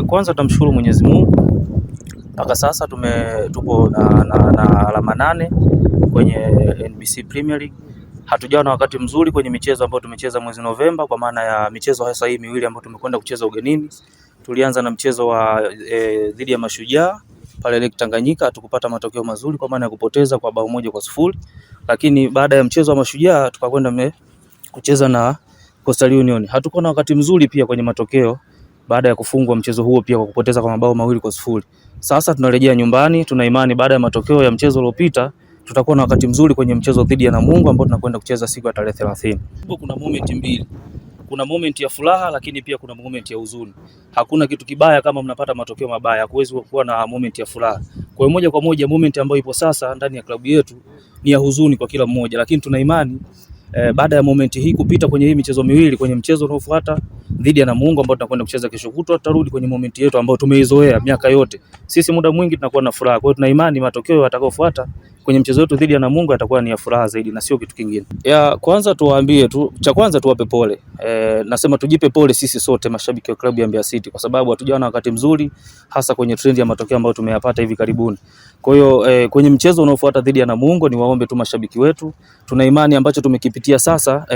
Kwanza tunamshukuru Mwenyezi Mungu, mpaka sasa tupo na alama 8 kwenye NBC Premier League. Hatujawa na wakati mzuri kwenye michezo ambayo tumecheza mwezi Novemba, kwa maana ya michezo hasa hii miwili ambayo tumekwenda kucheza ugenini. Tulianza na mchezo wa dhidi ya Mashujaa pale Lake Tanganyika, hatukupata matokeo mazuri kwa maana ya kupoteza kwa bao 1-0. Lakini baada ya mchezo wa Mashujaa tukakwenda kucheza na Coastal Union. Hatukuwa na wakati mzuri pia kwenye matokeo baada ya kufungwa mchezo huo pia kwa kupoteza kwa mabao 2-0. Sasa tunarejea nyumbani, tuna imani baada ya matokeo ya mchezo uliopita tutakuwa na wakati mzuri kwenye mchezo dhidi ya Namungo ambao tunakwenda kucheza siku ya tarehe 30. Kuna moment mbili. Kuna moment ya furaha, lakini pia kuna moment ya huzuni. Hakuna kitu kibaya kama mnapata matokeo mabaya, huwezi kuwa na moment ya furaha. Kwa hiyo moja kwa moja moment ambayo ipo sasa ndani ya klabu yetu ni ya huzuni kwa kila mmoja, lakini tuna imani baada ya moment hii kupita kwenye hii michezo miwili, kwenye mchezo unaofuata dhidi ya Namungo ambao tunakwenda kucheza kesho kutwa, tutarudi kwenye moment yetu ambayo tumeizoea miaka yote. Sisi muda mwingi tunakuwa na furaha. Kwa hiyo tuna imani matokeo yatakayofuata kwenye mchezo wetu dhidi ya Namungo yatakuwa ni ya furaha zaidi na sio kitu kingine. Ya kwanza tuwaambie tu, cha kwanza tuwape pole. Nasema tujipe pole sisi sote mashabiki wa klabu ya Mbeya City, kwa sababu hatujawa na wakati mzuri hasa kwenye trend ya matokeo ambayo tumeyapata hivi karibuni. Kwa hiyo kwenye mchezo unaofuata dhidi ya Namungo ni waombe tu mashabiki wetu. Tuna imani ambacho tumekipitia sasa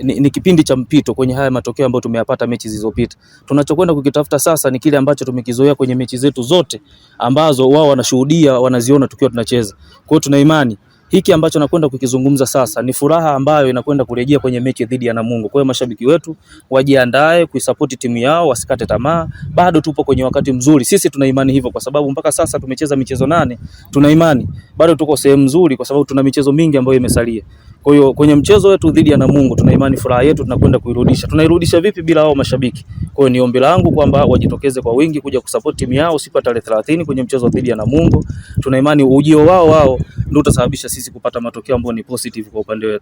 ni kipindi cha mpito kwenye haya matokeo ambayo tumeyapata mechi zilizopita. Tunachokwenda kukitafuta sasa ni kile ambacho tumekizoea kwenye mechi zetu zote ambazo wao wanashuhudia, wanaziona tukiwa tunacheza. Kwa hiyo tuna imani hiki ambacho nakwenda kukizungumza sasa ni furaha ambayo inakwenda kurejea kwenye mechi dhidi ya Namungo. Kwa hiyo mashabiki wetu wajiandae kuisupport timu yao, wasikate tamaa. Bado tupo kwenye wakati mzuri. Sisi tuna imani hivyo kwa sababu mpaka sasa tumecheza michezo 8. Tuna imani bado tuko sehemu nzuri kwa sababu tuna michezo mingi ambayo imesalia. Kwa hiyo kwenye mchezo wetu dhidi ya Namungo tuna imani furaha yetu tunakwenda kuirudisha. Tunairudisha vipi bila hao mashabiki? Kwa hiyo ni ombi langu kwamba wajitokeze kwa wingi kuja kusupport timu yao siku ya tarehe 30 kwenye mchezo dhidi ya Namungo. Tuna imani ujio wao ndio utasababisha sisi kupata matokeo ambayo ni positive kwa upande wetu.